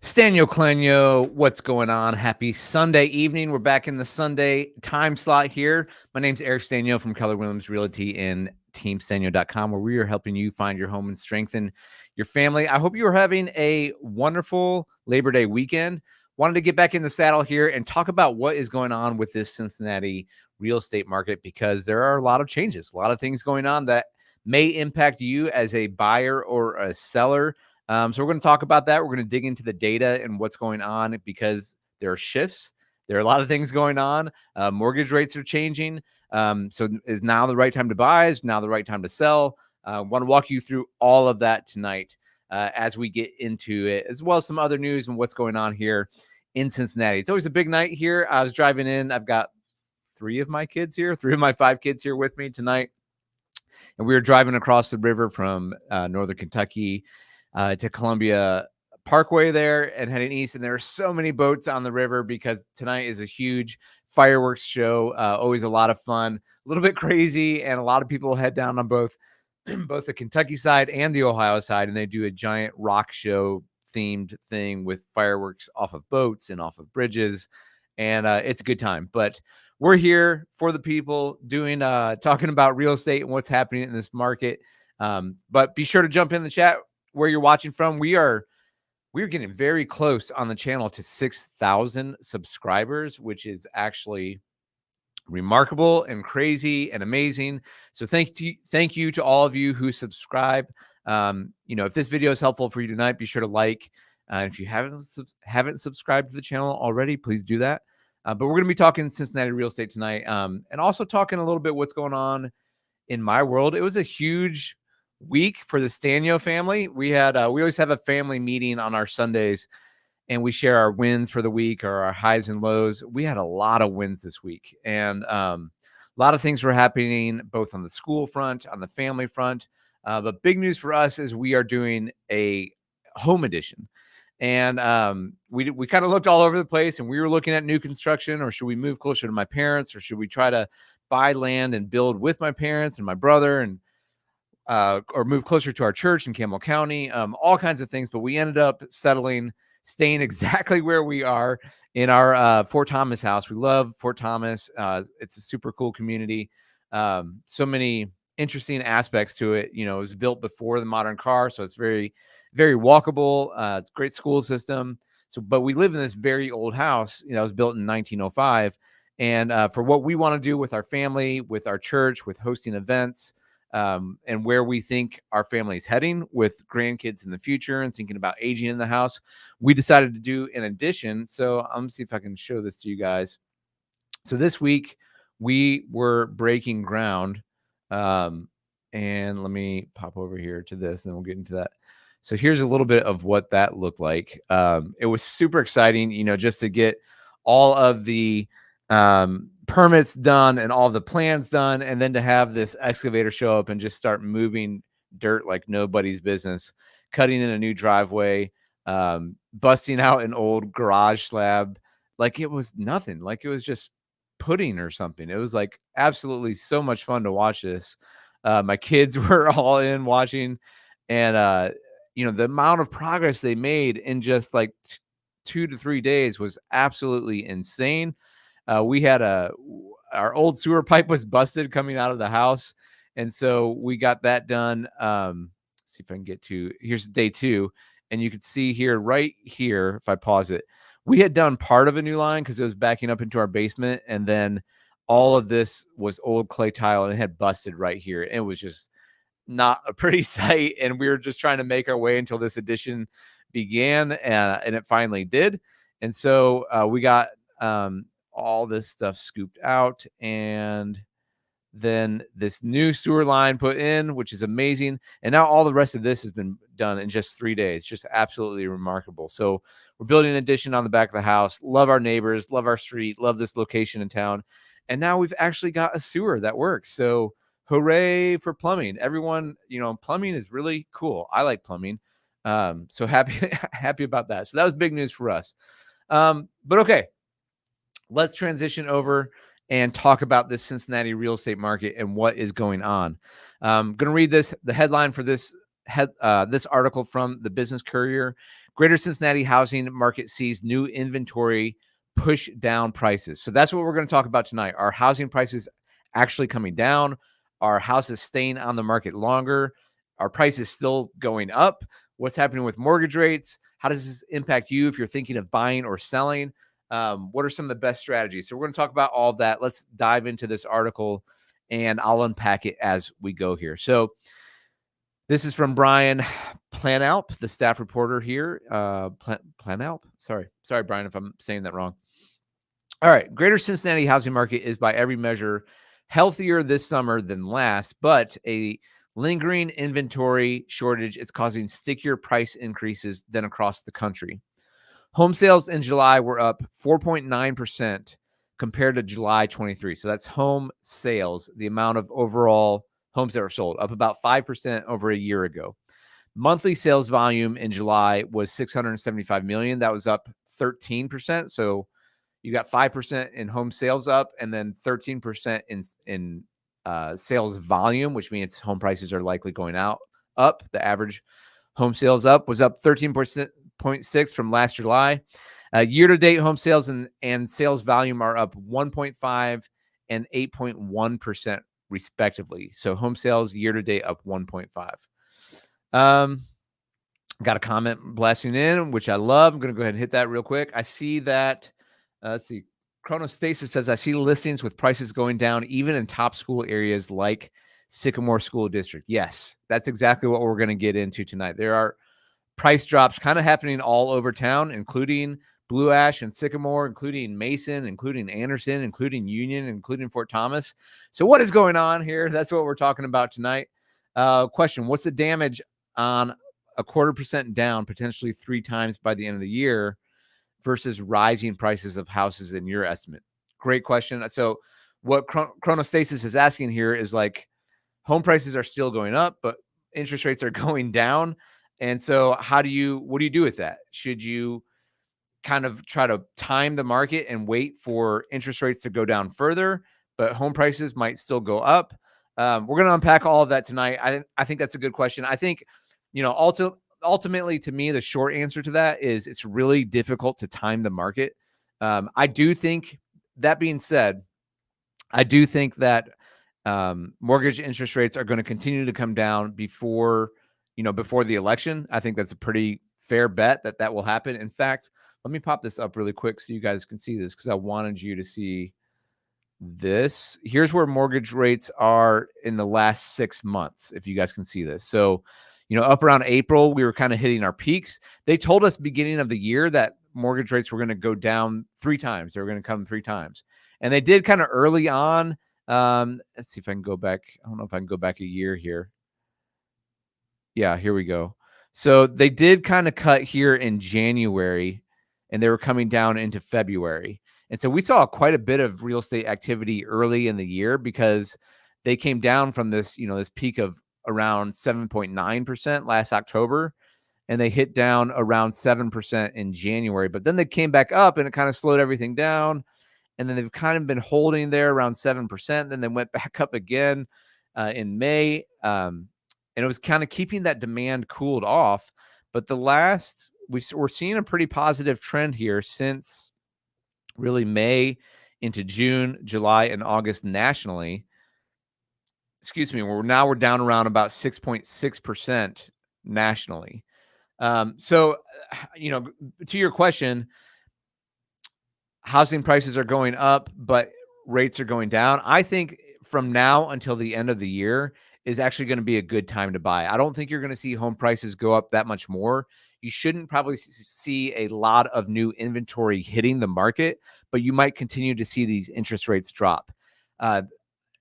Stanio Clenio, what's going on? Happy Sunday evening. We're back in the Sunday time slot here. My name's Eric Stanio from Keller Williams Realty and teamstanio.com, where we are helping you find your home and strengthen your family. I hope you are having a wonderful Labor Day weekend. Wanted to get back in the saddle here and talk about what is going on with this Cincinnati real estate market, because there are a lot of changes, a lot of things going on that may impact you as a buyer or a seller. So we're going to talk about that. We're going to dig into the data and what's going on, because there are shifts. There are a lot of things going on. Mortgage rates are changing. So is now the right time to buy? Is now the right time to sell? Want to walk you through all of that tonight as we get into it, as well as some other news and what's going on here in Cincinnati. It's always a big night here. I was driving in. I've got three of my 5 kids here with me tonight. And we were driving across the river from Northern Kentucky to Columbia Parkway there and heading east. And there are so many boats on the river because tonight is a huge fireworks show. Always a lot of fun, a little bit crazy. And a lot of people head down on both the Kentucky side and the Ohio side. And they do a giant rock show themed thing with fireworks off of boats and off of bridges. And it's a good time. But we're here for the people doing talking about real estate and what's happening in this market. But be sure to jump in the chat where you're watching from. We're getting very close on the channel to 6,000 subscribers, which is actually remarkable and crazy and amazing. So thank you to all of you who subscribe. If this video is helpful for you tonight, be sure to like. If you haven't subscribed to the channel already, please do that. But we're going to be talking Cincinnati real estate tonight, and also talking a little bit what's going on in my world. It was a huge week for the Stanio family. We always have a family meeting on our Sundays, and we share our wins for the week or our highs and lows. We had a lot of wins this week, and a lot of things were happening both on the school front, on the family front. But big news for us is we are doing a home edition. And we kind of looked all over the place, and we were looking at new construction, or should we move closer to my parents, or should we try to buy land and build with my parents and my brother, and or move closer to our church in Campbell County, all kinds of things. But we ended up staying exactly where we are in our Fort Thomas house. We love Fort Thomas. It's a super cool community. So many interesting aspects to it. It was built before the modern car, so it's very, very walkable. It's a great school system. But we live in this very old house. It was built in 1905. And for what we want to do with our family, with our church, with hosting events, and where we think our family is heading with grandkids in the future and thinking about aging in the house, we decided to do an addition. So I'm going to see if I can show this to you guys. So this week we were breaking ground. And let me pop over here to this, and we'll get into that. So here's a little bit of what that looked like. It was super exciting, just to get all of the permits done and all the plans done, and then to have this excavator show up and just start moving dirt like nobody's business, cutting in a new driveway, busting out an old garage slab like it was nothing, like it was just pudding or something. It was like absolutely so much fun to watch this. My kids were all in watching, and the amount of progress they made in just like 2 to 3 days was absolutely insane. We had our old sewer pipe was busted coming out of the house, and so we got that done. See if I can get to, here's day 2, and you can see here, right here, if I pause it, we had done part of a new line because it was backing up into our basement, and then all of this was old clay tile, and it had busted right here. It was just not a pretty sight, and we were just trying to make our way until this addition began, and it finally did. And so we got all this stuff scooped out, and then this new sewer line put in, which is amazing. And now all the rest of this has been done in just 3 days. Just absolutely remarkable. So we're building an addition on the back of the house. Love our neighbors, love our street, love this location in town. And now we've actually got a sewer that works. So hooray for plumbing. Everyone, plumbing is really cool. I like plumbing. So happy about that. So that was big news for us. But okay, let's transition over and talk about this Cincinnati real estate market and what is going on. I'm going to read the headline for this this article from the Business Courier. Greater Cincinnati housing market sees new inventory push down prices. So that's what we're going to talk about tonight. Are housing prices actually coming down? Are houses staying on the market longer? Are prices still going up? What's happening with mortgage rates? How does this impact you if you're thinking of buying or selling? What are some of the best strategies? So we're going to talk about all of that. Let's dive into this article, and I'll unpack it as we go here. So this is from Brian Planalp, the staff reporter here. Planalp? Sorry, Brian, if I'm saying that wrong. All right. Greater Cincinnati housing market is by every measure healthier this summer than last, but a lingering inventory shortage is causing stickier price increases than across the country. Home sales in July were up 4.9% compared to July 23. So that's home sales, the amount of overall homes that were sold, up about 5% over a year ago. Monthly sales volume in July was 675 million. That was up 13%. So you got 5% in home sales up, and then 13% in sales volume, which means home prices are likely going up. The average home sales up was up 13.6 from last July. Year-to-date home sales and sales volume are up 1.5 and 8.1% respectively. So home sales year-to-date up 1.5. Got a comment blasting in, which I love. I'm going to go ahead and hit that real quick. I see that, let's see. Chronostasis says, I see listings with prices going down even in top school areas like Sycamore School District. Yes, that's exactly what we're going to get into tonight. There are price drops kind of happening all over town, including Blue Ash and Sycamore, including Mason, including Anderson, including Union, including Fort Thomas. So what is going on here? That's what we're talking about tonight. Question, what's the damage on a 0.25% down, potentially 3 times by the end of the year, versus rising prices of houses in your estimate? Great question. So what Chronostasis is asking here is, like, home prices are still going up, but interest rates are going down. And so what do you do with that? Should you kind of try to time the market and wait for interest rates to go down further, but home prices might still go up? We're going to unpack all of that tonight. I think that's a good question. I think, ultimately, to me, the short answer to that is it's really difficult to time the market. I do think, that being said, I do think that mortgage interest rates are going to continue to come down before the election. I think that's a pretty fair bet that will happen. In fact, let me pop this up really quick so you guys can see this, because I wanted you to see this. Here's where mortgage rates are in the last 6 months, if you guys can see this. So, up around April, we were kind of hitting our peaks. They told us beginning of the year that mortgage rates were going to go down 3 times. They were going to come 3 times. And they did kind of early on. Let's see if I can go back. I don't know if I can go back a year here. Yeah, here we go. So they did kind of cut here in January, and they were coming down into February. And so we saw quite a bit of real estate activity early in the year, because they came down from this, this peak of around 7.9% last October, and they hit down around 7% in January. But then they came back up, and it kind of slowed everything down. And then they've kind of been holding there around 7%. Then they went back up again in May. And it was kind of keeping that demand cooled off. But we're seeing a pretty positive trend here since really May into June, July, and August nationally. Excuse me. We're down around about 6.6% nationally. So, to your question, housing prices are going up, but rates are going down. I think from now until the end of the year is actually going to be a good time to buy. I don't think you're going to see home prices go up that much more. You shouldn't probably see a lot of new inventory hitting the market, but you might continue to see these interest rates drop.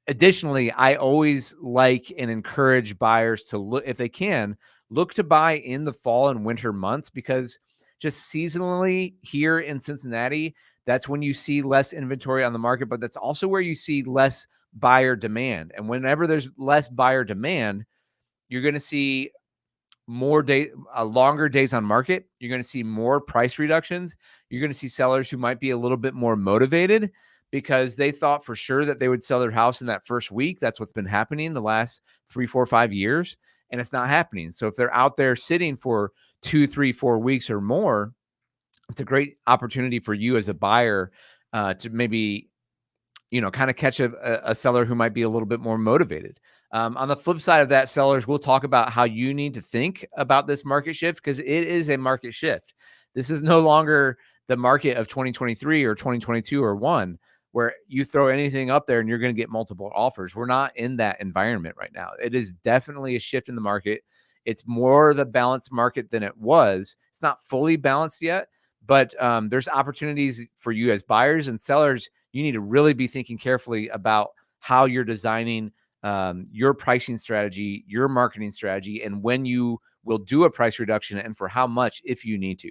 Additionally, I always like and encourage buyers to look, if they can, look to buy in the fall and winter months, because just seasonally here in Cincinnati, that's when you see less inventory on the market, but that's also where you see less buyer demand. And whenever there's less buyer demand, you're going to see longer days on market. You're going to see more price reductions. You're going to see sellers who might be a little bit more motivated because they thought for sure that they would sell their house in that first week. That's what's been happening the last 3, 4, 5 years. and it's not happening. So if they're out there sitting for 2, 3, 4 weeks or more, it's a great opportunity for you as a buyer to maybe, kind of catch a seller who might be a little bit more motivated. On the flip side of that, sellers, we'll talk about how you need to think about this market shift, because it is a market shift. This is no longer the market of 2023 or 2022 or one, where you throw anything up there and you're going to get multiple offers. We're not in that environment right now. It is definitely a shift in the market. It's more the balanced market than it was. It's not fully balanced yet, but there's opportunities for you as buyers and sellers. You need to really be thinking carefully about how you're designing your pricing strategy, your marketing strategy, and when you will do a price reduction and for how much if you need to.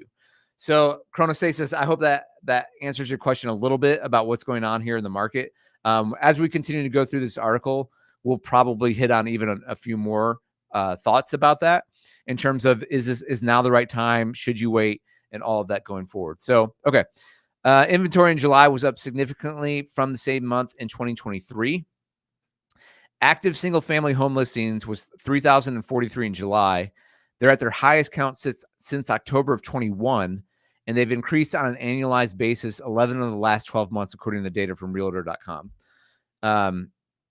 So Chronostasis, I hope that answers your question a little bit about what's going on here in the market. As we continue to go through this article, we'll probably hit on even a few more thoughts about that in terms of, is now the right time? Should you wait? And all of that going forward. So, okay. Inventory in July was up significantly from the same month in 2023. Active single-family home listings was 3,043 in July. They're at their highest count since October of 21, and they've increased on an annualized basis 11 of the last 12 months, according to the data from Realtor.com. I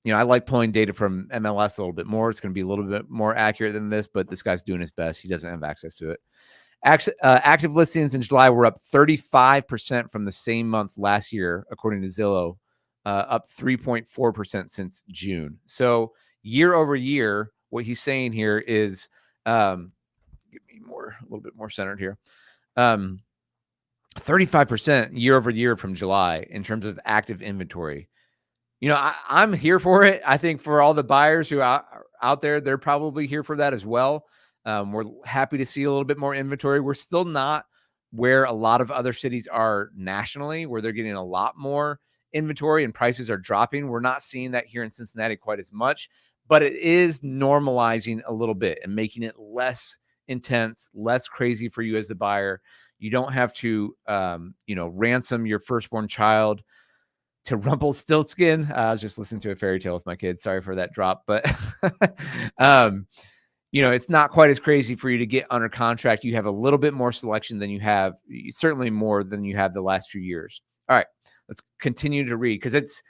like pulling data from MLS a little bit more. It's going to be a little bit more accurate than this, but this guy's doing his best. He doesn't have access to it. Active listings in July were up 35% from the same month last year, according to Zillow, up 3.4% since June. So year over year, what he's saying here is, get me a little bit more centered here. 35% year over year from July in terms of active inventory. I'm here for it. I think for all the buyers who are out there, they're probably here for that as well. We're happy to see a little bit more inventory. We're still not where a lot of other cities are nationally, where they're getting a lot more inventory and prices are dropping. We're not seeing that here in Cincinnati quite as much, but it is normalizing a little bit and making it less intense, less crazy for you as the buyer. You don't have to, ransom your firstborn child to Rumpelstiltskin. I was just listening to a fairy tale with my kids. Sorry for that drop, but it's not quite as crazy for you to get under contract. You have a little bit more selection than you have, certainly more than you have the last few years. All right, let's continue to read, because it's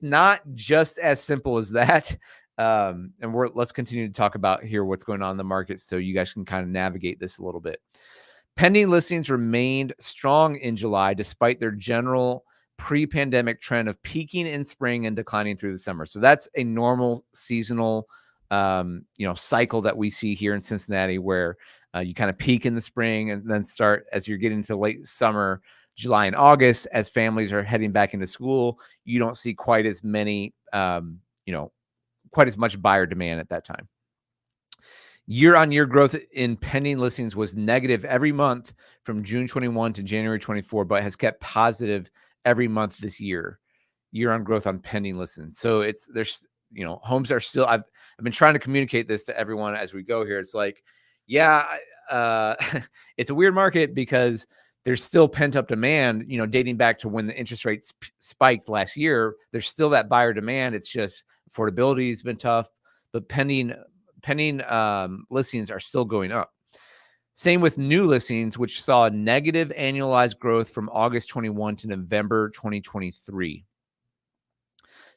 not just as simple as that. And let's continue to talk about here what's going on in the market so you guys can kind of navigate this a little bit. Pending listings remained strong in July despite their general pre-pandemic trend of peaking in spring and declining through the summer. So that's a normal seasonal cycle that we see here in Cincinnati, where you kind of peak in the spring and then start as you're getting to late summer, July and August, as families are heading back into school. You don't see quite as many, quite as much buyer demand at that time. Year-on-year growth in pending listings was negative every month from June 21 to January 24, but has kept positive every month this year. Year-on growth on pending listings. So there's homes are still. I've been trying to communicate this to everyone as we go here. It's like, it's a weird market because there's still pent-up demand. Dating back to when the interest rates spiked last year, there's still that buyer demand. It's just affordability has been tough, but pending listings are still going up. Same with new listings, which saw a negative annualized growth from August 21 to November 2023.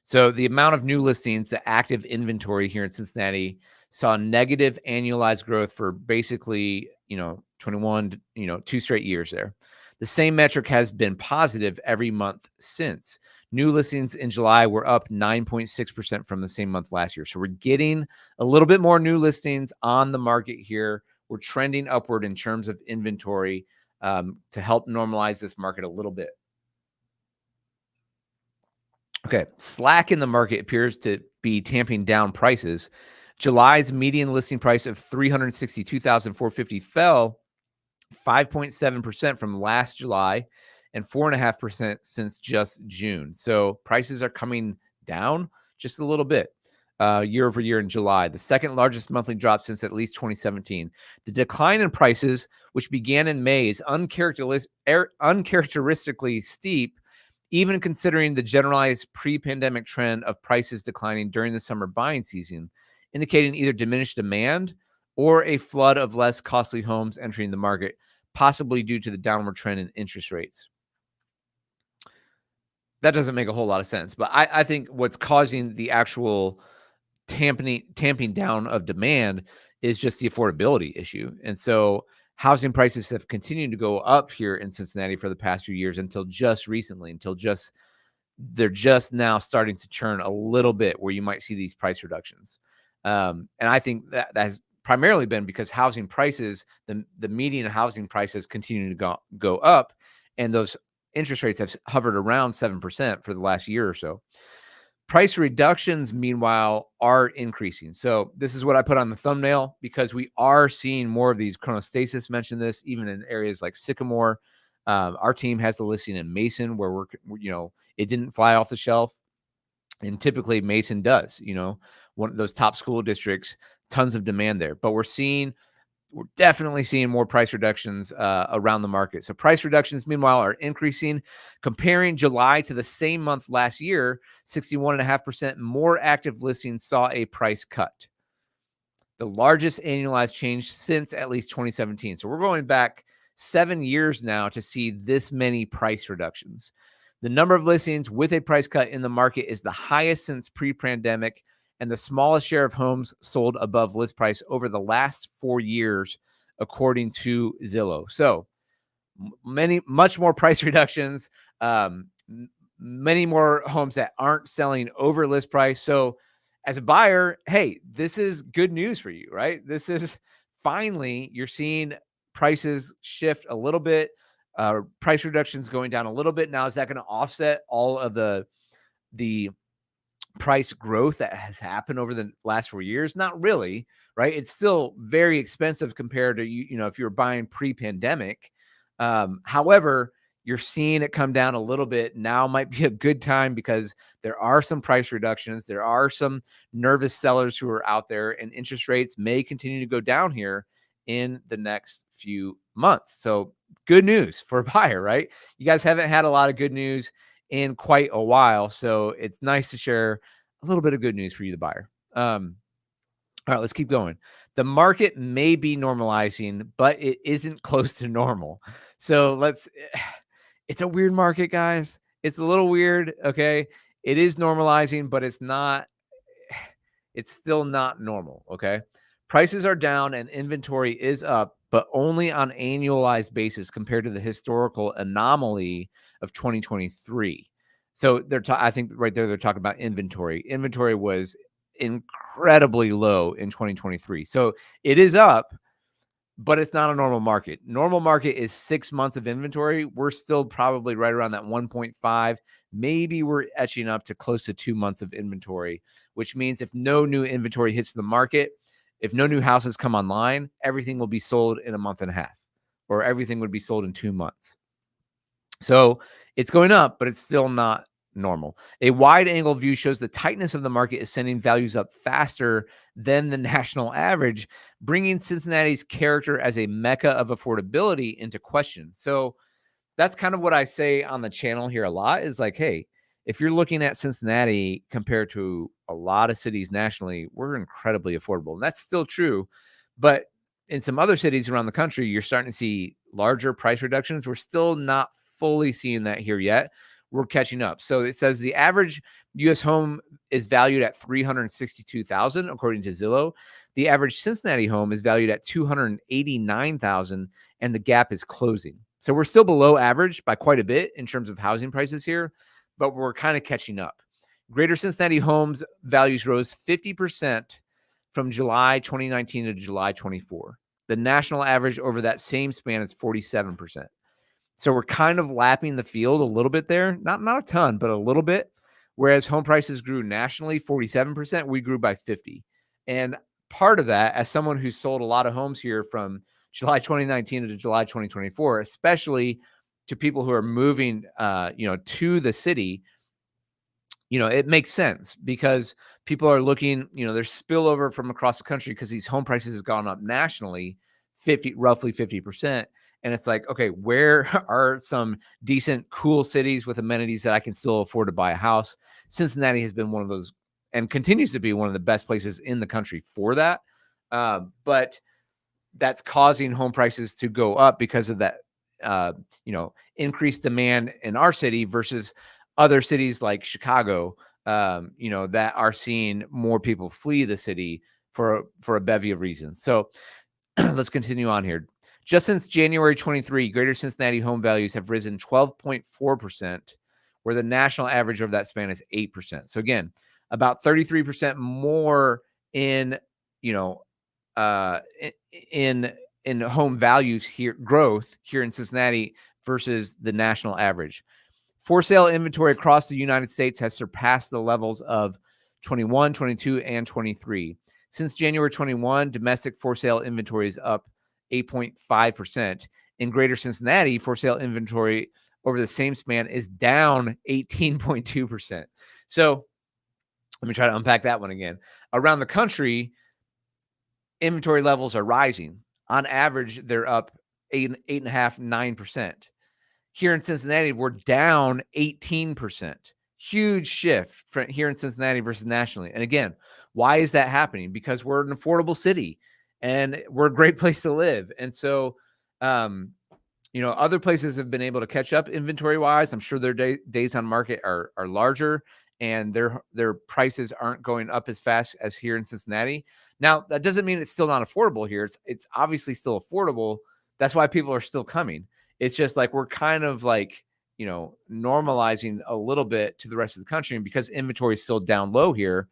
So the amount of new listings, the active inventory here in Cincinnati, saw negative annualized growth for basically, 21, 2 straight years there. The same metric has been positive every month since. New listings in July were up 9.6% from the same month last year. So we're getting a little bit more new listings on the market here. We're trending upward in terms of inventory to help normalize this market a little bit. Okay, slack in the market appears to be tamping down prices. July's median listing price of $362,450 fell 5.7% from last July and 4.5% since just June. So prices are coming down just a little bit year over year in July, the second largest monthly drop since at least 2017. The decline in prices, which began in May, is uncharacteristically steep, even considering the generalized pre-pandemic trend of prices declining during the summer buying season, indicating either diminished demand or a flood of less costly homes entering the market, possibly due to the downward trend in interest rates. That doesn't make a whole lot of sense, but I think what's causing the actual tamping down of demand is just the affordability issue. And so housing prices have continued to go up here in Cincinnati for the past few years until just recently, they're just now starting to churn a little bit where you might see these price reductions. And I think that has primarily been because housing prices, the median housing prices continue to go up, and those interest rates have hovered around 7% for the last year or so. Price reductions, meanwhile, are increasing. So this is what I put on the thumbnail because we are seeing more of these. Chronostasis mentioned this, even in areas like Sycamore. Our team has the listing in Mason where it didn't fly off the shelf. And typically Mason does, one of those top school districts, tons of demand there. But we're definitely seeing more price reductions around the market. So price reductions, meanwhile, are increasing. Comparing July to the same month last year, 61.5% more active listings saw a price cut. The largest annualized change since at least 2017. So we're going back 7 years now to see this many price reductions. The number of listings with a price cut in the market is the highest since pre-pandemic, and the smallest share of homes sold above list price over the last 4 years, according to Zillow. So much more price reductions, many more homes that aren't selling over list price. So as a buyer, hey, this is good news for you, right? This is finally, you're seeing prices shift a little bit, price reductions going down a little bit. Now, is that going to offset all of the price growth that has happened over the last 4 years? Not really, right? It's still very expensive compared to, if you're buying pre-pandemic. However, you're seeing it come down a little bit. Now might be a good time because there are some price reductions. There are some nervous sellers who are out there, and interest rates may continue to go down here in the next few months. So good news for a buyer, right? You guys haven't had a lot of good news in quite a while. So it's nice to share a little bit of good news for you, the buyer. All right, let's keep going. The market may be normalizing, but it isn't close to normal. So it's a weird market, guys. It's a little weird. Okay. It is normalizing, but it's still not normal. Okay. Prices are down and inventory is up, but only on annualized basis compared to the historical anomaly of 2023. So I think right there, they're talking about inventory. Inventory was incredibly low in 2023. So it is up, but it's not a normal market. Normal market is 6 months of inventory. We're still probably right around that 1.5. Maybe we're etching up to close to 2 months of inventory, which means if no new inventory hits the market, if no new houses come online, everything will be sold in a month and a half, or everything would be sold in 2 months. So it's going up, but it's still not normal. A wide angle view shows the tightness of the market is sending values up faster than the national average, bringing Cincinnati's character as a mecca of affordability into question. So that's kind of what I say on the channel here a lot, is like, hey, if you're looking at Cincinnati compared to a lot of cities nationally, we're incredibly affordable. And that's still true. But in some other cities around the country, you're starting to see larger price reductions. We're still not fully seeing that here yet. We're catching up. So it says the average U.S. home is valued at $362,000, according to Zillow. The average Cincinnati home is valued at $289,000, and the gap is closing. So we're still below average by quite a bit in terms of housing prices here, but we're kind of catching up. Greater Cincinnati homes values rose 50% from July 2019 to July 24. The national average over that same span is 47%. So we're kind of lapping the field a little bit there. Not a ton, but a little bit. Whereas home prices grew nationally 47%, we grew by 50. And part of that, as someone who sold a lot of homes here from July 2019 to July 2024, especially to people who are moving to the city, it makes sense because people are looking, there's spillover from across the country because these home prices has gone up nationally roughly 50%. And it's like, okay, where are some decent, cool cities with amenities that I can still afford to buy a house? Cincinnati has been one of those and continues to be one of the best places in the country for that. But that's causing home prices to go up because of that, increased demand in our city versus other cities like Chicago, that are seeing more people flee the city for a bevy of reasons. So let's continue on here. Just since January 23, Greater Cincinnati home values have risen 12.4%, where the national average over that span is 8%. So again, about 33% more in, in home values here, growth here in Cincinnati versus the national average. For sale inventory across the United States has surpassed the levels of 21, 22, and 23. Since January 21, domestic for sale inventory is up 8.5%. In Greater Cincinnati, for sale inventory over the same span is down 18.2%. So let me try to unpack that one again. Around the country, inventory levels are rising. On average, they're up 8.5%, 9%. Here in Cincinnati, we're down 18%. Huge shift from here in Cincinnati versus nationally. And again, why is that happening? Because we're an affordable city and we're a great place to live. And so, other places have been able to catch up inventory wise. I'm sure their days on market are larger and their prices aren't going up as fast as here in Cincinnati. Now, that doesn't mean it's still not affordable here. It's obviously still affordable. That's why people are still coming. It's just like we're kind of like, normalizing a little bit to the rest of the country. And because inventory is still down low here,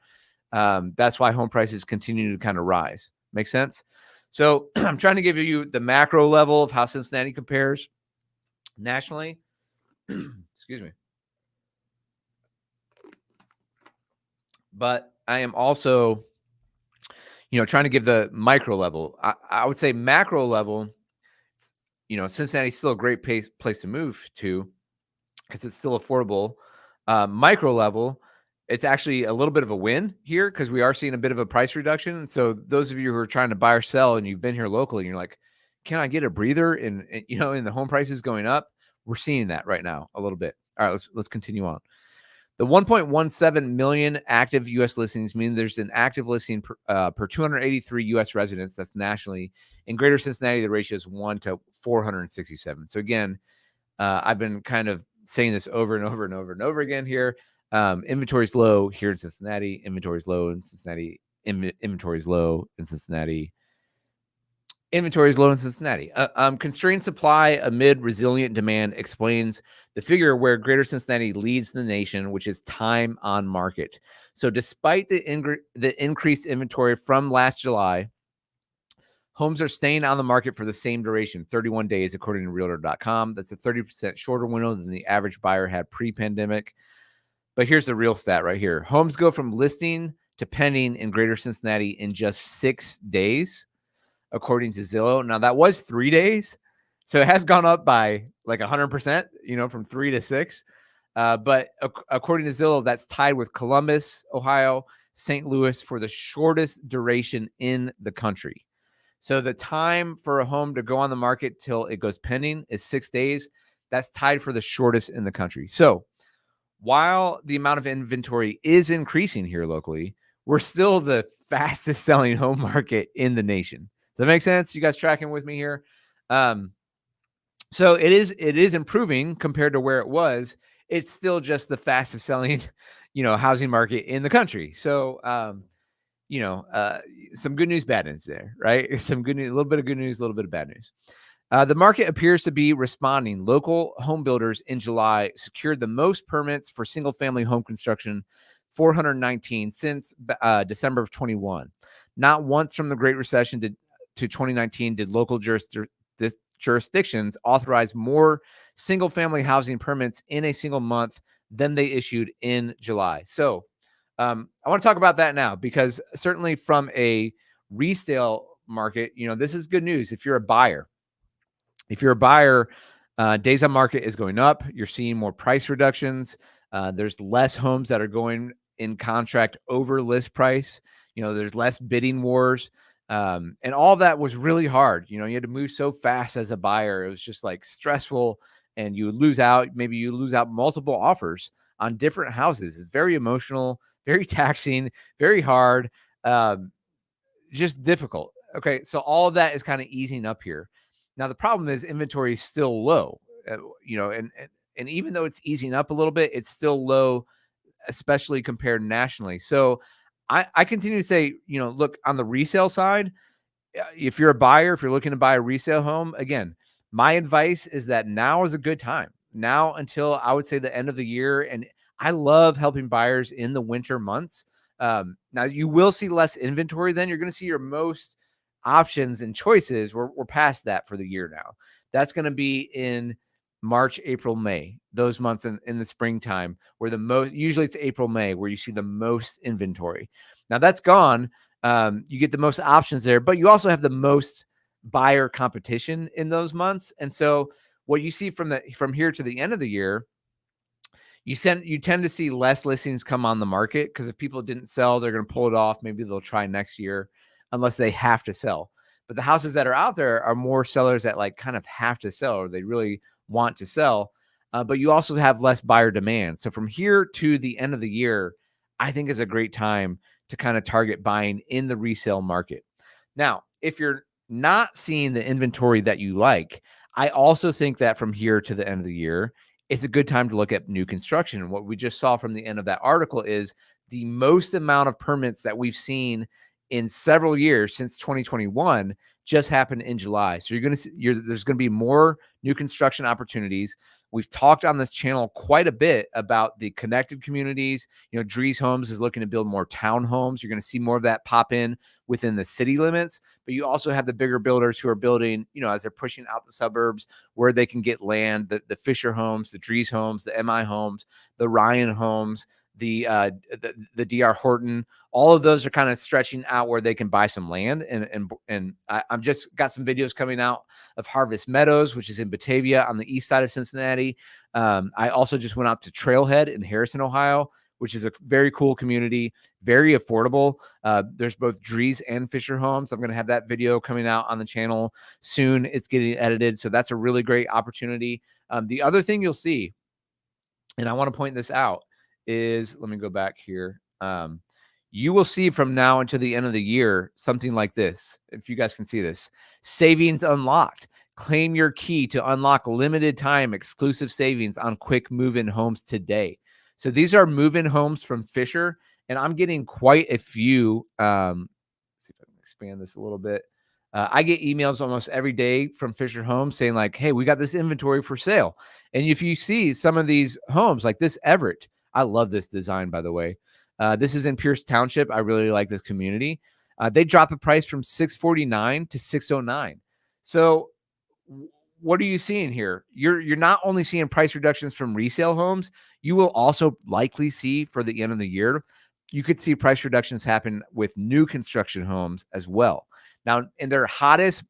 that's why home prices continue to kind of rise. Make sense? So I'm trying to give you the macro level of how Cincinnati compares nationally. Excuse me. But I am also, trying to give the micro level. I would say macro level, Cincinnati's still a great place to move to because it's still affordable. Micro level, it's actually a little bit of a win here because we are seeing a bit of a price reduction. And so those of you who are trying to buy or sell and you've been here locally and you're like, can I get a breather in the home prices going up? We're seeing that right now a little bit. All right, let's continue on. The 1.17 million active U.S. listings mean there's an active listing per 283 U.S. residents. That's nationally. In Greater Cincinnati, the ratio is 1 to 467. So again, I've been kind of saying this over and over and over and over again here. Inventory is low here in Cincinnati. Inventory is low in Cincinnati. Inventory is low in Cincinnati. Inventory is low in Cincinnati. Constrained supply amid resilient demand explains the figure where Greater Cincinnati leads the nation, which is time on market. So despite the increased inventory from last July, homes are staying on the market for the same duration, 31 days, according to Realtor.com. That's a 30% shorter window than the average buyer had pre-pandemic. But here's the real stat right here. Homes go from listing to pending in Greater Cincinnati in just 6 days, according to Zillow. Now, that was 3 days. So it has gone up by like 100%, from 3 to 6. But according to Zillow, that's tied with Columbus, Ohio, St. Louis for the shortest duration in the country. So the time for a home to go on the market till it goes pending is 6 days. That's tied for the shortest in the country. So while the amount of inventory is increasing here locally, we're still the fastest selling home market in the nation. Does that make sense? You guys tracking with me here? So it is improving compared to where it was. It's still just the fastest selling, housing market in the country. So, some good news, bad news there, right? Some good news, a little bit of good news, a little bit of bad news. The market appears to be responding. Local home builders in July secured the most permits for single-family home construction, 419, since December of 21. Not once from the Great Recession to 2019 did local jurisdictions authorize more single-family housing permits in a single month than they issued in July. So I want to talk about that now because certainly from a resale market, this is good news if you're a buyer. If you're a buyer, days on market is going up. You're seeing more price reductions. There's less homes that are going in contract over list price. There's less bidding wars. And all that was really hard. You had to move so fast as a buyer. It was just like stressful and you would lose out. Maybe you lose out multiple offers on different houses. It's very emotional, very taxing, very hard, just difficult. Okay, so all of that is kind of easing up here. Now the problem is inventory is still low, and even though it's easing up a little bit, it's still low, especially compared nationally. So I continue to say, look on the resale side, if you're a buyer, if you're looking to buy a resale home, again, my advice is that now is a good time. Now until I would say the end of the year. And I love helping buyers in the winter months. Now you will see less inventory then. You're going to see your most options and choices. We're past that for the year now. That's going to be in March, April, May, those months in the springtime where usually it's April, May, where you see the most inventory. Now that's gone. You get the most options there, but you also have the most buyer competition in those months. And so what you see from here to the end of the year, you tend to see less listings come on the market because if people didn't sell, they're going to pull it off. Maybe they'll try next year unless they have to sell. But the houses that are out there are more sellers that like kind of have to sell or they really want to sell. But you also have less buyer demand. So from here to the end of the year, I think is a great time to kind of target buying in the resale market. Now, if you're not seeing the inventory that you like, I also think that from here to the end of the year, it's a good time to look at new construction. And what we just saw from the end of that article is the most amount of permits that we've seen in several years since 2021 just happened in July. So there's going to be more new construction opportunities. We've talked on this channel quite a bit about the connected communities. Drees Homes is looking to build more townhomes. You're going to see more of that pop in within the city limits, but you also have the bigger builders who are building, as they're pushing out the suburbs where they can get land, the Fisher Homes, the Drees Homes, the MI Homes, the Ryan Homes, the DR Horton, all of those are kind of stretching out where they can buy some land. And I've just got some videos coming out of Harvest Meadows, which is in Batavia on the east side of Cincinnati. I also just went out to Trailhead in Harrison, Ohio, which is a very cool community, very affordable. There's both Drees and Fisher Homes. I'm going to have that video coming out on the channel soon. It's getting edited. So that's a really great opportunity. The other thing you'll see, and I want to point this out, is let me go back here. You will see from now until the end of the year something like this. If you guys can see this, savings unlocked. Claim your key to unlock limited time exclusive savings on quick move-in homes today. So these are move-in homes from Fisher, and I'm getting quite a few. Let's see if I can expand this a little bit. I get emails almost every day from Fisher Homes saying like, hey, we got this inventory for sale. And if you see some of these homes like this Everett, I love this design, by the way. This is in Pierce Township. I really like this community. They dropped the price from $649 to $609. So what are you seeing here? You're not only seeing price reductions from resale homes, you will also likely see for the end of the year, you could see price reductions happen with new construction homes as well. Now, in their hottest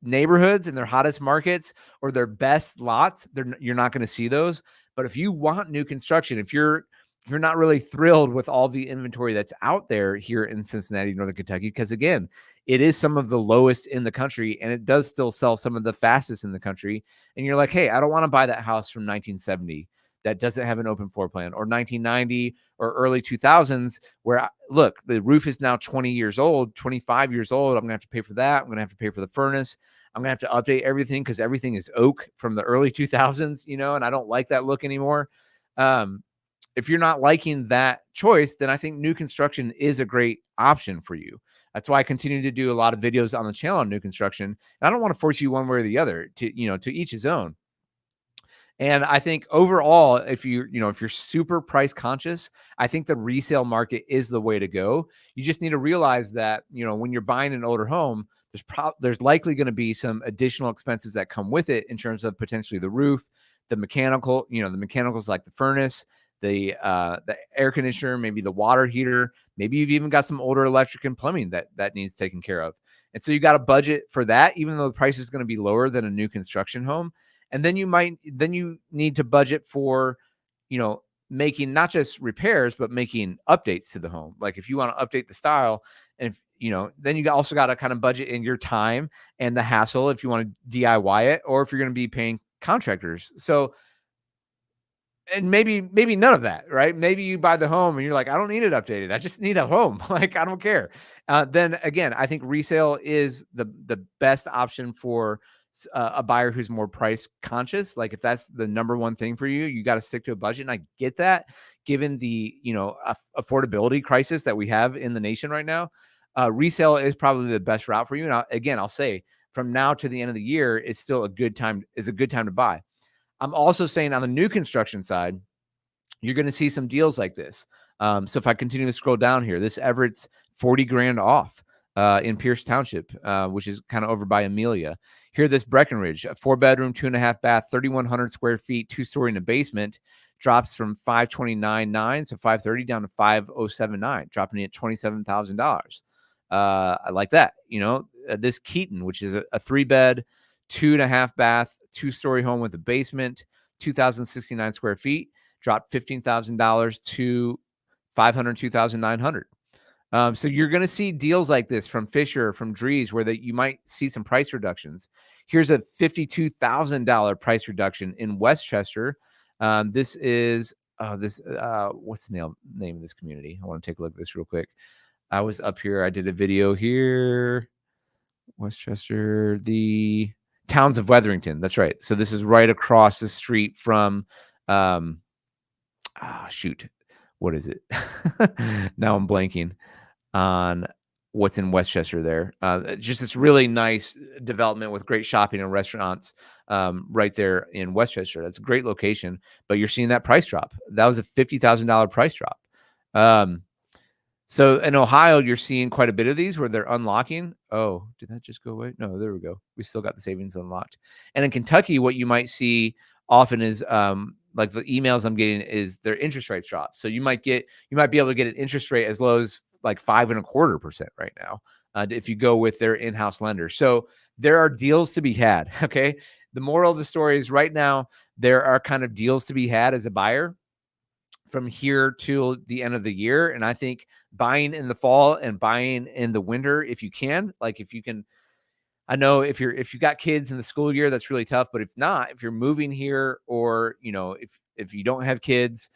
neighborhoods, in their hottest markets, or their best lots, you're not going to see those. But if you want new construction, if you're not really thrilled with all the inventory that's out there here in Cincinnati, Northern Kentucky, because again, it is some of the lowest in the country, and it does still sell some of the fastest in the country. And you're like, hey, I don't want to buy that house from 1970 that doesn't have an open floor plan, or 1990 or early 2000s, where look, the roof is now 20 years old, 25 years old. I'm going to have to pay for that. I'm going to have to pay for the furnace. I'm going to have to update everything because everything is oak from the early 2000s, and I don't like that look anymore. If you're not liking that choice, then I think new construction is a great option for you. That's why I continue to do a lot of videos on the channel on new construction. And I don't want to force you one way or the other, to each his own. And I think overall, if you're super price conscious, I think the resale market is the way to go. You just need to realize that, when you're buying an older home, there's likely going to be some additional expenses that come with it in terms of potentially the roof, the mechanical, the mechanicals like the furnace, the air conditioner, maybe the water heater, maybe you've even got some older electric and plumbing that needs taken care of. And so you got a budget for that, even though the price is going to be lower than a new construction home. And then you need to budget for, making not just repairs, but making updates to the home. Like if you want to update the style, and then you also got to kind of budget in your time and the hassle if you want to DIY it, or if you're going to be paying contractors. So And maybe none of that, right? Maybe you buy the home and you're like, I don't need it updated. I just need a home. Like, I don't care. Then again, I think resale is the best option for a buyer who's more price conscious. Like, if that's the number one thing for you, you got to stick to a budget. And I get that, given the affordability crisis that we have in the nation right now. Resale is probably the best route for you. And I'll say, from now to the end of the year is still a good time to buy. I'm also saying on the new construction side, you're going to see some deals like this. So if I continue to scroll down here, this Everett's 40 grand off in Pierce Township, which is kind of over by Amelia. Here, this Breckenridge, a 4-bedroom, 2.5 bath, 3,100 square feet, 2-story in a basement, drops from 529.9, so 530 down to 507.9, dropping it at $27,000. I like that. This Keaton, which is a 3-bed, 2.5 bath, 2-story home with a basement, 2,069 square feet, dropped $15,000 to $502,900. So you're going to see deals like this from Fisher, from Dries, where you might see some price reductions. Here's a $52,000 price reduction in Westchester. This is what's the name of this community? I want to take a look at this real quick. I was up here. I did a video here. Westchester, the Towns of Weatherington. That's right. So this is right across the street from, what is it? Now I'm blanking on what's in Westchester there. Just this really nice development with great shopping and restaurants right there in Westchester. That's a great location, but you're seeing that price drop. That was a $50,000 price drop. So in Ohio, you're seeing quite a bit of these where they're unlocking. Oh, did that just go away? No, there we go. We still got the savings unlocked. And in Kentucky, what you might see often is like the emails I'm getting is their interest rates drop. So you might be able to get an interest rate as low as like 5.25% right now if you go with their in-house lender. So there are deals to be had. Okay. The moral of the story is right now, there are kind of deals to be had as a buyer from here to the end of the year. And I think buying in the fall and buying in the winter, if you can, I know if you got kids in the school year, that's really tough. But if not, if you're moving here, or, if you don't have kids,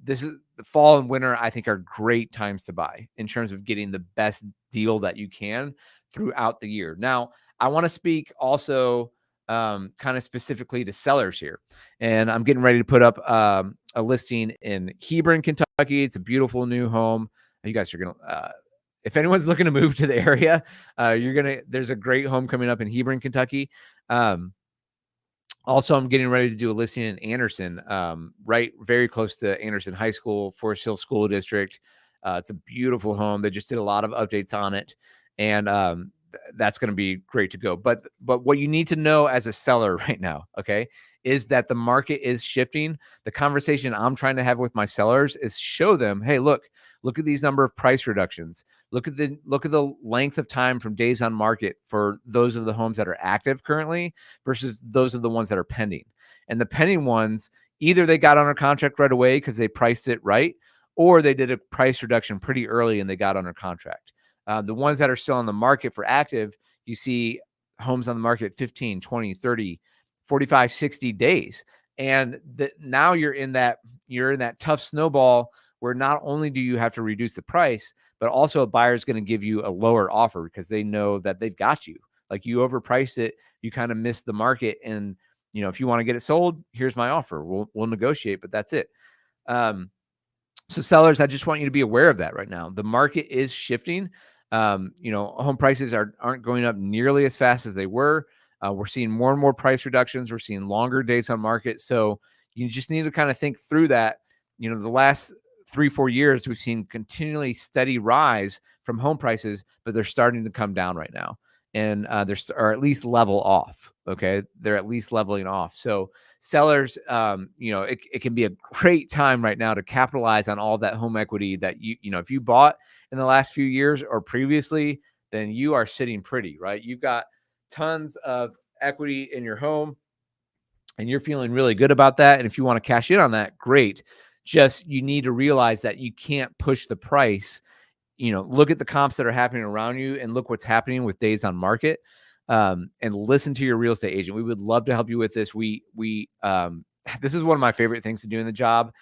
this is the fall and winter, I think, are great times to buy in terms of getting the best deal that you can throughout the year. Now, I want to speak also kind of specifically to sellers here. And I'm getting ready to put up a listing in Hebron, Kentucky. It's a beautiful new home. You guys are going to, if anyone's looking to move to the area, there's a great home coming up in Hebron, Kentucky. Also, I'm getting ready to do a listing in Anderson, right, very close to Anderson High School, Forest Hill School District. It's a beautiful home. They just did a lot of updates on it, and that's going to be great to go. But what you need to know as a seller right now, okay, is that the market is shifting. The conversation I'm trying to have with my sellers is show them, hey, look at these number of price reductions. Look at the length of time from days on market for those of the homes that are active currently versus those of the ones that are pending. And the pending ones, either they got under contract right away because they priced it right, or they did a price reduction pretty early and they got under contract. The ones that are still on the market for active, you see homes on the market 15, 20, 30, 45, 60 days. And now you're in that tough snowball where not only do you have to reduce the price, but also a buyer is going to give you a lower offer because they know that they've got you. Like, you overpriced it, you kind of missed the market. And, if you want to get it sold, here's my offer. We'll negotiate, but that's it. So sellers, I just want you to be aware of that right now. The market is shifting. Home prices aren't going up nearly as fast as they were. We're seeing more and more price reductions. We're seeing longer days on market. So you just need to kind of think through that. The last 3-4 years, we've seen continually steady rise from home prices, but they're starting to come down right now. And or at least level off. Okay. They're at least leveling off. So sellers, it can be a great time right now to capitalize on all that home equity that if you bought in the last few years or previously, then you are sitting pretty, right? You've got tons of equity in your home and you're feeling really good about that. And if you want to cash in on that, great. Just, you need to realize that you can't push the price. Look at the comps that are happening around you and look what's happening with days on market, and listen to your real estate agent. We would love to help you with this. We this is one of my favorite things to do in the job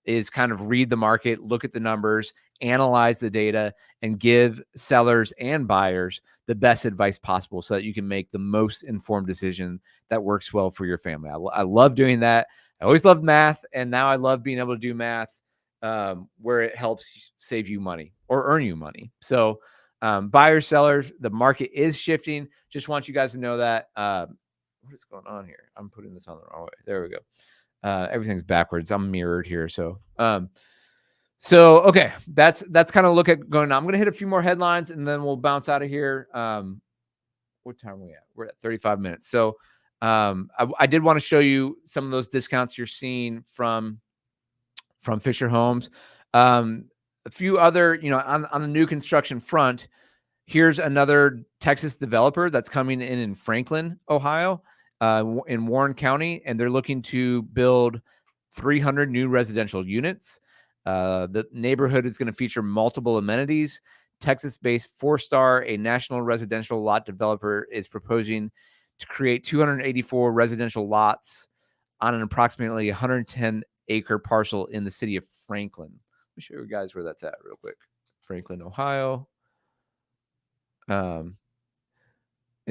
is kind of read the market, look at the numbers, analyze the data, and give sellers and buyers the best advice possible so that you can make the most informed decision that works well for your family. I love doing that. I always loved math, and now I love being able to do math where it helps save you money or earn you money. So buyers, sellers, the market is shifting. Just want you guys to know that. What is going on here? I'm putting this on the wrong way. There we go. Everything's backwards. I'm mirrored here. So okay, that's kind of look at going on. I'm going to hit a few more headlines and then we'll bounce out of here. What time are we at? We're at 35 minutes. So I did want to show you some of those discounts you're seeing from Fisher Homes. A few other, on the new construction front, here's another Texas developer that's coming in Franklin, Ohio, in Warren County, and they're looking to build 300 new residential units. The neighborhood is going to feature multiple amenities. Texas-based Four-Star, a national residential lot developer, is proposing to create 284 residential lots on an approximately 110-acre parcel in the city of Franklin. Let me show you guys where that's at real quick. Franklin, Ohio. And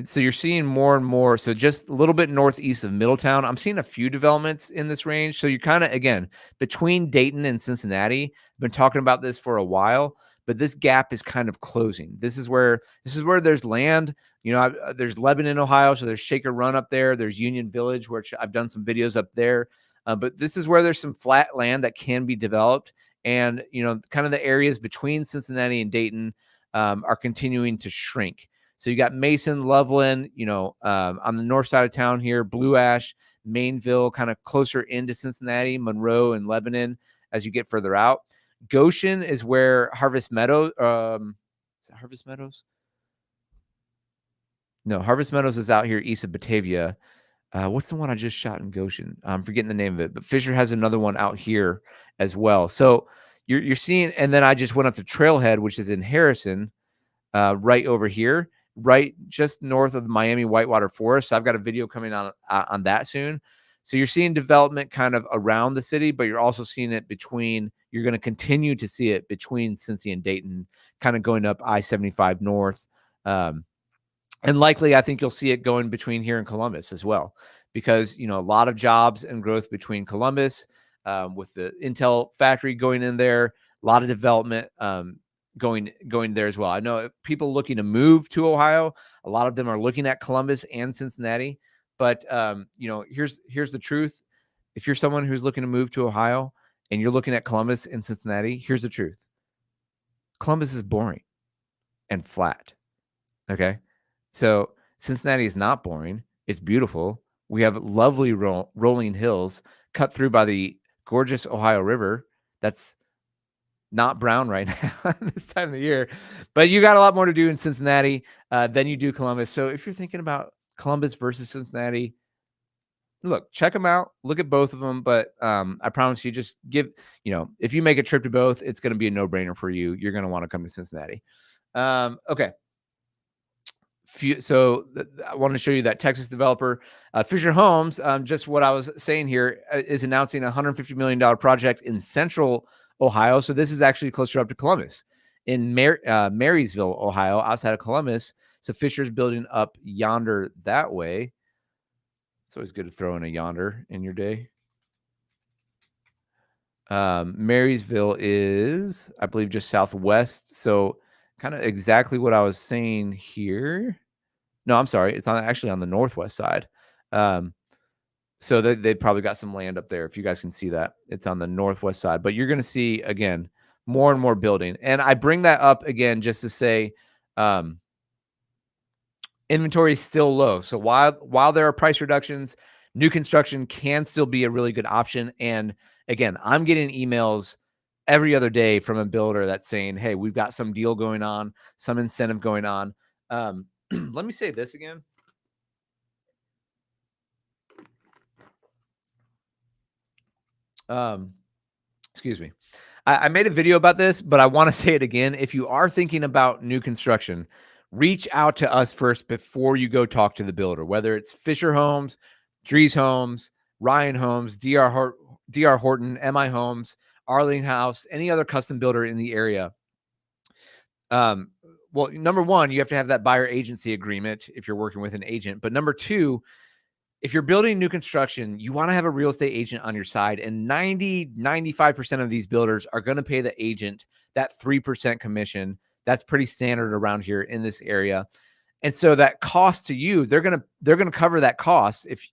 so you're seeing more and more. So just a little bit northeast of Middletown, I'm seeing a few developments in this range. So you're kind of, again, between Dayton and Cincinnati. I've been talking about this for a while, but this gap is kind of closing. This is where there's land. There's Lebanon, Ohio. So there's Shaker Run up there. There's Union Village, which I've done some videos up there. But this is where there's some flat land that can be developed. And, kind of the areas between Cincinnati and Dayton are continuing to shrink. So you got Mason, Loveland, on the north side of town here, Blue Ash, Mainville, kind of closer into Cincinnati, Monroe, and Lebanon as you get further out. Goshen is where Harvest Meadows. Is it Harvest Meadows? No, Harvest Meadows is out here east of Batavia. What's the one I just shot in Goshen? I'm forgetting the name of it, but Fisher has another one out here as well. So you're seeing, and then I just went up to Trailhead, which is in Harrison, right over here, right just north of the Miami Whitewater Forest. So I've got a video coming on that soon. So you're seeing development kind of around the city, but you're also seeing it you're going to continue to see it between Cincy and Dayton, kind of going up I-75 north. And likely, I think you'll see it going between here and Columbus as well, because, a lot of jobs and growth between Columbus with the Intel factory going in there, a lot of development going there as well. I know people looking to move to Ohio, a lot of them are looking at Columbus and Cincinnati, but here's the truth. If you're someone who's looking to move to Ohio and you're looking at Columbus and Cincinnati, here's the truth. Columbus is boring and flat. Okay. So Cincinnati is not boring. It's beautiful. We have lovely rolling hills cut through by the gorgeous Ohio River. That's not brown right now this time of the year, but you got a lot more to do in Cincinnati than you do Columbus. So if you're thinking about Columbus versus Cincinnati, look, check them out, look at both of them. But I promise you, just if you make a trip to both, it's going to be a no-brainer for you. You're going to want to come to Cincinnati. Okay. So I want to show you that Texas developer, Fisher Homes. Just what I was saying here is announcing a $150 million project in central Ohio. So this is actually closer up to Columbus in Marysville, Ohio, outside of Columbus. So Fisher's building up yonder that way. It's always good to throw in a yonder in your day. Marysville is, I believe, just southwest. So kind of exactly what I was saying here. No, I'm sorry. It's actually on the northwest side. So they probably got some land up there. If you guys can see that, it's on the northwest side. But you're going to see, again, more and more building. And I bring that up again just to say inventory is still low. So while there are price reductions, new construction can still be a really good option. And again, I'm getting emails every other day from a builder that's saying, hey, we've got some deal going on, some incentive going on. Let me say this again. Excuse me. I made a video about this, but I want to say it again. If you are thinking about new construction, reach out to us first before you go talk to the builder, whether it's Fisher Homes, Drees Homes, Ryan Homes, DR Horton, MI Homes, Arlene House, any other custom builder in the area. Well, number one, you have to have that buyer agency agreement if you're working with an agent. But number two, if you're building new construction, you want to have a real estate agent on your side. And 95% of these builders are going to pay the agent that 3% commission. That's pretty standard around here in this area. And so that cost to you, they're going to cover that cost if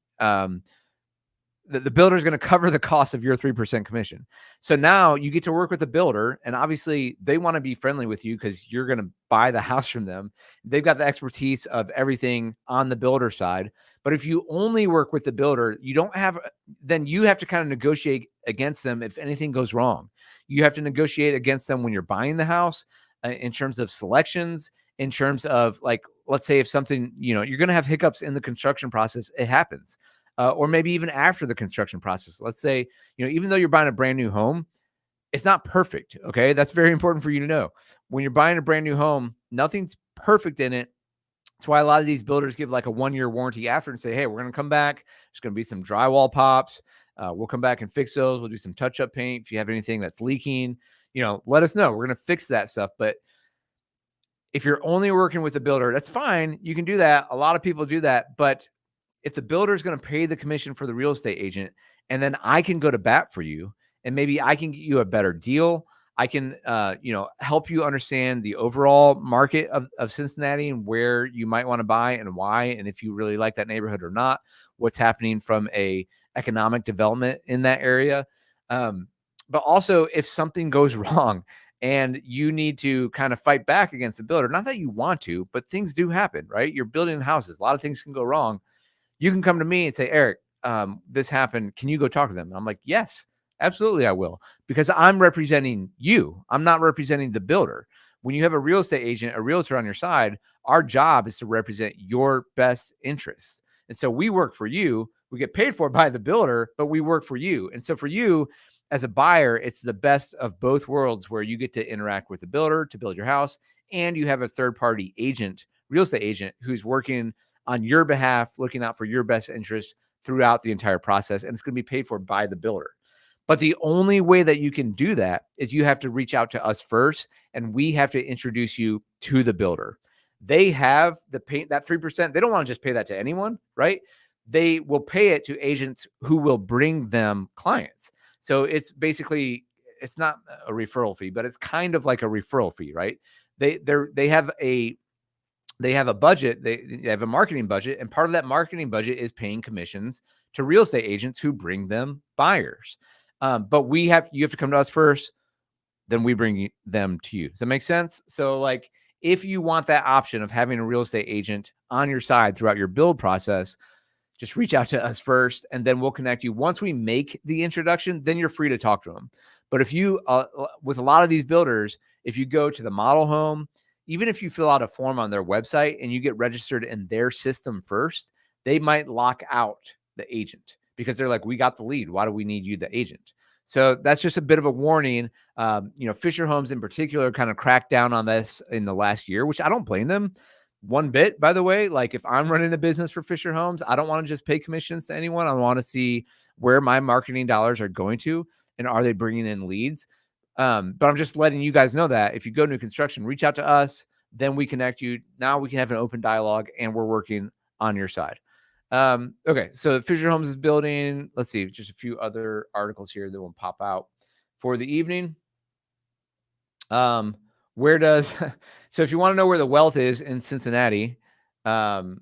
the builder is going to cover the cost of your 3% commission. So now you get to work with the builder, and obviously they want to be friendly with you because you're going to buy the house from them. They've got the expertise of everything on the builder side. But if you only work with the builder, then you have to kind of negotiate against them if anything goes wrong. You have to negotiate against them when you're buying the house in terms of selections, in terms of, like, let's say if something, you're going to have hiccups in the construction process. It happens. Or maybe even after the construction process. Let's say, even though you're buying a brand new home, it's not perfect. Okay. That's very important for you to know. When you're buying a brand new home, nothing's perfect in it. That's why a lot of these builders give like a 1-year warranty after and say, hey, we're going to come back. There's going to be some drywall pops. We'll come back and fix those. We'll do some touch-up paint. If you have anything that's leaking, let us know. We're going to fix that stuff. But if you're only working with the builder, that's fine. You can do that. A lot of people do that. But if the builder is going to pay the commission for the real estate agent, and then I can go to bat for you, and maybe I can get you a better deal. I can, help you understand the overall market of Cincinnati and where you might want to buy and why, and if you really like that neighborhood or not, what's happening from a economic development in that area. But also if something goes wrong and you need to kind of fight back against the builder, not that you want to, but things do happen, right? You're building houses. A lot of things can go wrong. You can come to me and say, Eric, this happened. Can you go talk to them? And I'm like, yes, absolutely, I will, because I'm representing you. I'm not representing the builder. When you have a real estate agent, a realtor on your side, our job is to represent your best interests. And so we work for you. We get paid for by the builder, but we work for you. And so for you as a buyer, it's the best of both worlds, where you get to interact with the builder to build your house, and you have a third-party agent, real estate agent, who's working on your behalf, looking out for your best interest throughout the entire process. And it's going to be paid for by the builder. But the only way that you can do that is you have to reach out to us first, and we have to introduce you to the builder. They have that 3%. They don't want to just pay that to anyone, right? They will pay it to agents who will bring them clients. So it's basically, it's not a referral fee, but it's kind of like a referral fee, right? They have a budget. They have a marketing budget, and part of that marketing budget is paying commissions to real estate agents who bring them buyers. But you have to come to us first, then we bring them to you. Does that make sense? So, like, if you want that option of having a real estate agent on your side throughout your build process, just reach out to us first, and then we'll connect you. Once we make the introduction, then you're free to talk to them. But if you, with a lot of these builders, if you go to the model home, even if you fill out a form on their website and you get registered in their system first, they might lock out the agent because they're like, we got the lead. Why do we need you, the agent? So that's just a bit of a warning. Fisher Homes in particular kind of cracked down on this in the last year, which I don't blame them one bit, by the way. Like, if I'm running a business for Fisher Homes, I don't want to just pay commissions to anyone. I want to see where my marketing dollars are going to, and are they bringing in leads? But I'm just letting you guys know that if you go to new construction, reach out to us, then we connect you. Now we can have an open dialogue, and we're working on your side. Okay. So Fisher Homes is building, let's see, just a few other articles here that will pop out for the evening. So if you want to know where the wealth is in Cincinnati, here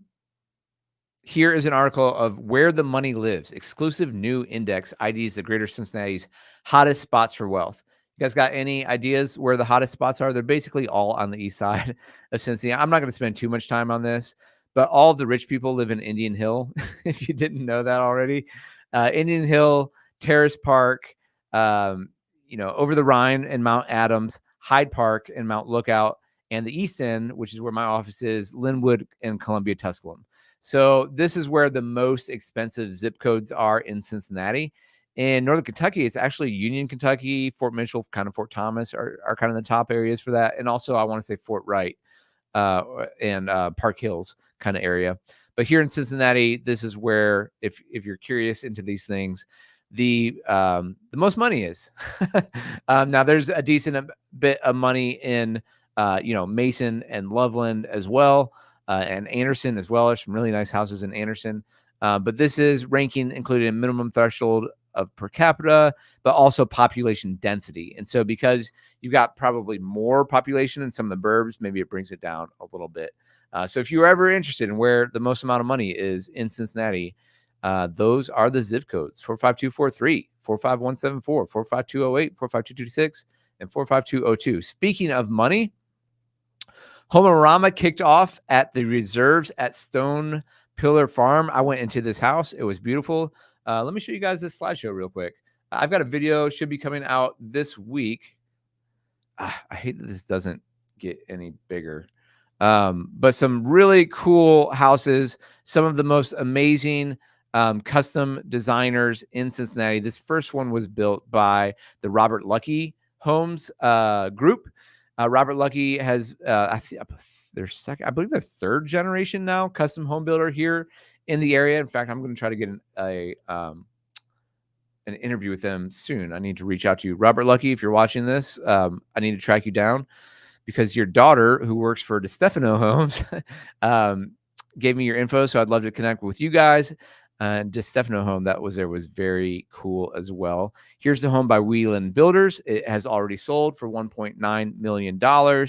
is an article of where the money lives. Exclusive new index IDs the Greater Cincinnati's hottest spots for wealth. You guys got any ideas where the hottest spots are? They're basically all on the east side of Cincinnati. I'm not going to spend too much time on this, but all of the rich people live in Indian Hill, if you didn't know that already. Indian Hill, Terrace Park, over the Rhine and Mount Adams, Hyde Park and Mount Lookout, and the East End, which is where my office is, Linwood and Columbia Tusculum. So this is where the most expensive zip codes are in Cincinnati. In Northern Kentucky, it's actually Union, Kentucky, Fort Mitchell, kind of Fort Thomas are kind of the top areas for that. And also, I want to say Fort Wright and Park Hills kind of area. But here in Cincinnati, this is where, if you're curious into these things, the most money is. Now there's a decent bit of money in Mason and Loveland as well, and Anderson as well. There's some really nice houses in Anderson. But this is ranking included in minimum threshold of per capita, but also population density. And so because you've got probably more population in some of the burbs, maybe it brings it down a little bit. So if you're ever interested in where the most amount of money is in Cincinnati, those are the zip codes: 45243, 45174, 45208, 45226, and 45202. Speaking of money, Homearama kicked off at the reserves at Stone Pillar Farm. I went into this house. It was beautiful. Let me show you guys this slideshow real quick. I've got a video, should be coming out this week. I hate that this doesn't get any bigger. But some really cool houses, some of the most amazing custom designers in Cincinnati. This first one was built by the Robert Lucky Homes group. Robert Lucky has their second, I believe their third generation now custom home builder here in the area. In fact, I'm going to try to get an interview with them soon. I need to reach out to you, Robert Lucky. If you're watching this, I need to track you down, because your daughter, who works for DeStefano Homes, gave me your info. So I'd love to connect with you guys. DeStefano home that was there was very cool as well. Here's the home by Whelan Builders. It has already sold for $1.9 million.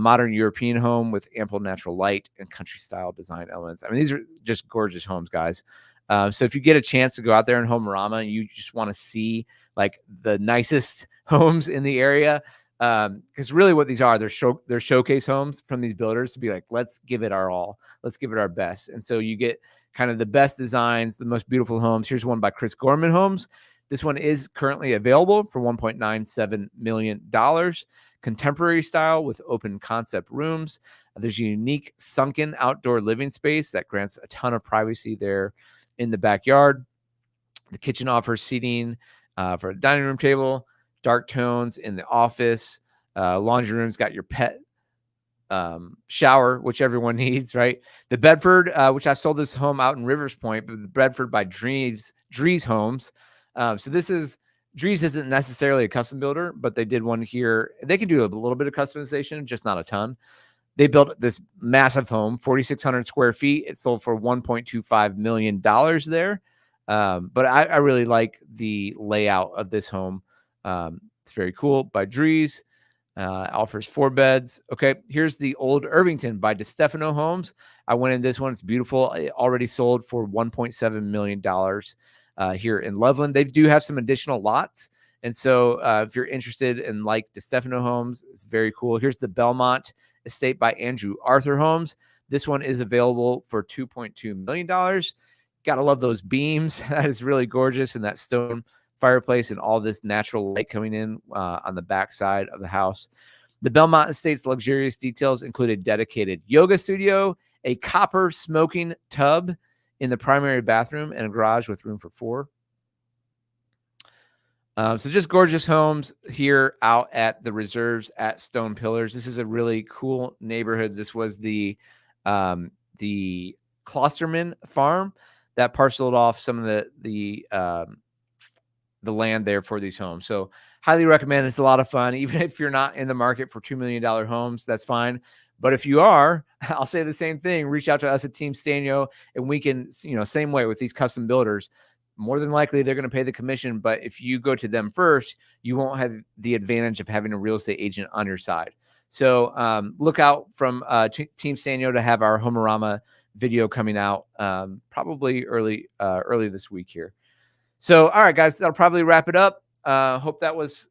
Modern European home with ample natural light and country style design elements. I mean, these are just gorgeous homes, guys. So if you get a chance to go out there in Homearama and you just want to see like the nicest homes in the area, because really what these are, they're showcase homes from these builders to be like, let's give it our all. Let's give it our best. And so you get kind of the best designs, the most beautiful homes. Here's one by Chris Gorman Homes. This one is currently available for $1.97 million. Contemporary style with open concept rooms. There's a unique sunken outdoor living space that grants a ton of privacy there in the backyard. The kitchen offers seating for a dining room table, dark tones in the office. Laundry room's got your pet shower, which everyone needs, right? The Bedford, which I sold this home out in Rivers Point, but the Bedford by Drees Homes. So this is, Drees isn't necessarily a custom builder, but they did one here. They can do a little bit of customization, just not a ton. They built this massive home, 4,600 square feet. It sold for $1.25 million there. But I really like the layout of this home. It's very cool. By Drees. Offers 4 beds. Okay, here's the Old Irvington by DeStefano Homes. I went in this one. It's beautiful. It already sold for $1.7 million here in Loveland. They do have some additional lots. And so if you're interested in like DeStefano Homes, it's very cool. Here's the Belmont Estate by Andrew Arthur Homes. This one is available for $2.2 million. Gotta love those beams. That is really gorgeous. And that stone fireplace and all this natural light coming in on the back side of the house. The Belmont Estate's luxurious details include a dedicated yoga studio, a copper smoking tub in the primary bathroom, and a garage with room for 4. So just gorgeous homes here out at the reserves at Stone Pillars. This is a really cool neighborhood. This was the Klosterman farm that parceled off some of the land there for these homes. So highly recommend. It's a lot of fun. Even if you're not in the market for $2 million homes, that's fine. But if you are, I'll say the same thing. Reach out to us at Team Stanio, and we can, same way with these custom builders. More than likely, they're going to pay the commission. But if you go to them first, you won't have the advantage of having a real estate agent on your side. So look out from Team Stanio to have our Homearama video coming out probably early this week here. So, all right, guys, that'll probably wrap it up. Hope that was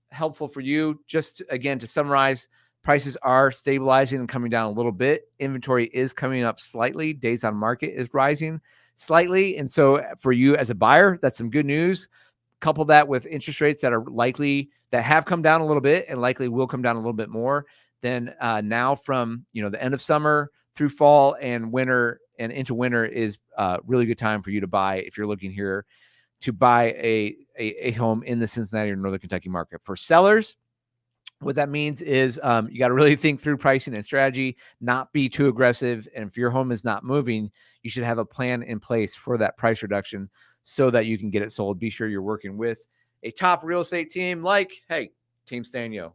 helpful for you. Just, again, to summarize, prices are stabilizing and coming down a little bit. Inventory is coming up slightly. Days on market is rising slightly. And so for you as a buyer, that's some good news. Couple that with interest rates that have come down a little bit and likely will come down a little bit more. Then now from, the end of summer through fall and winter and into winter is a really good time for you to buy if you're looking here to buy a home in the Cincinnati or Northern Kentucky market. For sellers, What that means is you got to really think through pricing and strategy, not be too aggressive. And if your home is not moving, you should have a plan in place for that price reduction so that you can get it sold. Be sure you're working with a top real estate team like, hey, Team Stanio.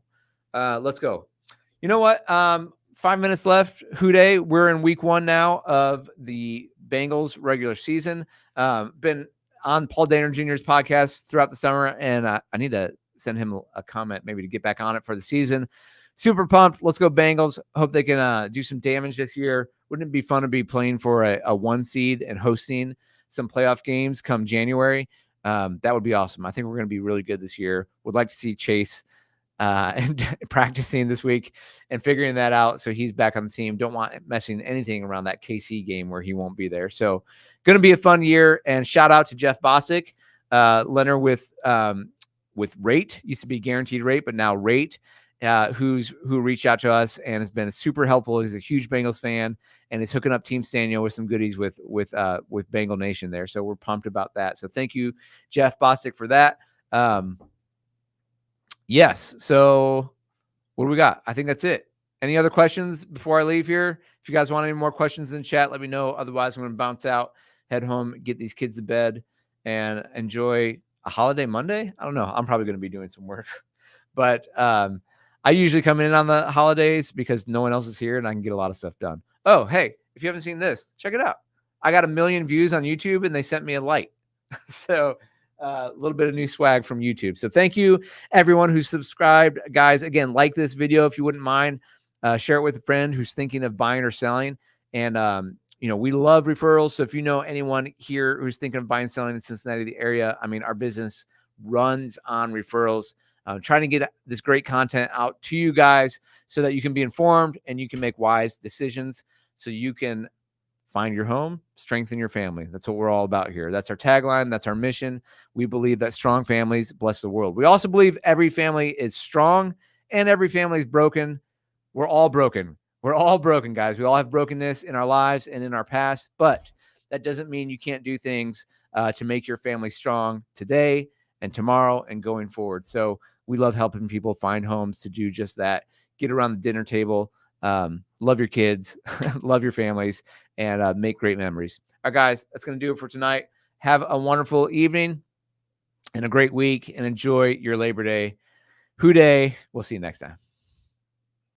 Let's go. You know what? 5 minutes left. Who Day? We're in week 1 now of the Bengals regular season. Been on Paul Dehner Jr.'s podcast throughout the summer, and I need to send him a comment maybe to get back on it for the season. Super pumped. Let's go Bengals. Hope they can do some damage this year. Wouldn't it be fun to be playing for a 1 seed and hosting some playoff games come January? That would be awesome. I think we're going to be really good this year. Would like to see Chase and practicing this week and figuring that out so he's back on the team. Don't want messing anything around that KC game where he won't be there. So going to be a fun year. And shout out to Jeff Bosick, lender with Rate, used to be Guaranteed Rate, but now Rate, who reached out to us and has been super helpful. He's a huge Bengals fan and is hooking up Team Stanio with some goodies with Bengal Nation there. So we're pumped about that. So thank you, Jeff Bosick, for that. Yes. So what do we got? I think that's it. Any other questions before I leave here? If you guys want any more questions in the chat, let me know. Otherwise, I'm going to bounce out, head home, get these kids to bed, and enjoy a holiday Monday. I don't know. I'm probably going to be doing some work, but I usually come in on the holidays because no one else is here and I can get a lot of stuff done. Oh, hey, if you haven't seen this, check it out. I got 1 million views on YouTube and they sent me a light. So a little bit of new swag from YouTube. So thank you everyone who's subscribed, guys. Again, like this video if you wouldn't mind. Share it with a friend who's thinking of buying or selling. And we love referrals. So if you know anyone here who's thinking of buying, selling in Cincinnati, the area, I mean, our business runs on referrals. Trying to get this great content out to you guys so that you can be informed and you can make wise decisions so you can find your home, strengthen your family. That's what we're all about here. That's our tagline. That's our mission. We believe that strong families bless the world. We also believe every family is strong and every family is broken. We're all broken. We're all broken, guys. We all have brokenness in our lives and in our past, but that doesn't mean you can't do things to make your family strong today and tomorrow and going forward. So we love helping people find homes to do just that. Get around the dinner table, love your kids, love your families, and make great memories. All right, guys, that's going to do it for tonight. Have a wonderful evening and a great week and enjoy your Labor Day. Hoo Day. We'll see you next time.